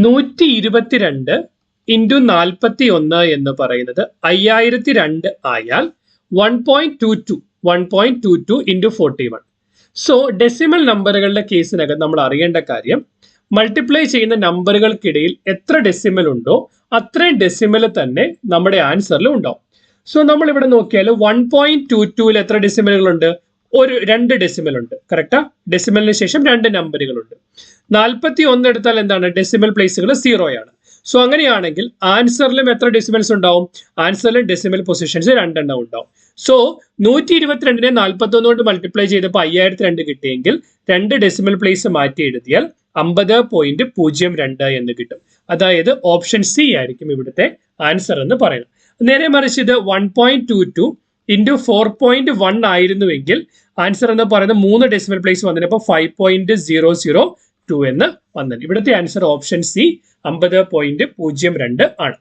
122 into 41 എന്ന് പറയുന്നത് 5002 ആയാൽ 1.22 ഇൻറ്റു 41. സോ ഡെസിമൽ നമ്പറുകളുടെ കേസിനകം നമ്മൾ അറിയേണ്ട കാര്യം, മൾട്ടിപ്ലൈ ചെയ്യുന്ന നമ്പറുകൾക്കിടയിൽ എത്ര ഡെസിമൽ ഉണ്ടോ അത്രയും ഡെസിമൽ തന്നെ നമ്മുടെ ആൻസറിൽ ഉണ്ടാവും. സോ നമ്മൾ ഇവിടെ നോക്കിയാൽ 1.22 എത്ര ഡെസിമലുകളുണ്ട്? രണ്ട് ഡെസിമൽ ഉണ്ട്. കറക്റ്റാ? ഡെസിമലിന് ശേഷം രണ്ട് നമ്പറുകളുണ്ട്. 41 എടുത്താൽ എന്താണ്? ഡെസിമൽ പ്ലേസുകൾ 0 ആണ്. സോ അങ്ങനെയാണെങ്കിൽ ആൻസറിലും എത്ര ഡെസിമൽസ് ഉണ്ടാവും? ആൻസറിലും ഡെസിമൽ പൊസിഷൻസ് 2 ഉണ്ടാവും. സോ 122നെ 41 കൊണ്ട് മൾട്ടിപ്ലൈ ചെയ്തപ്പോൾ 5002 കിട്ടിയെങ്കിൽ 2 ഡെസിമൽ പ്ലേസ് മാറ്റി എഴുതിയാൽ 50.02 എന്ന് കിട്ടും. അതായത് ഓപ്ഷൻ സി ആയിരിക്കും ഇവിടുത്തെ ആൻസർ എന്ന് പറയുന്നത്. നേരെ മറിച്ച് ഇത് 1.22 ഇൻറ്റു 4.1 ആയിരുന്നുവെങ്കിൽ ആൻസർ എന്ന് പറയുന്നത് 3 ഡെസിമൽ പ്ലേസ് വന്നപ്പോൾ 5.002 എന്ന് വന്നത്. ഇവിടുത്തെ ആൻസർ ഓപ്ഷൻ സി 50.02 ആണ്.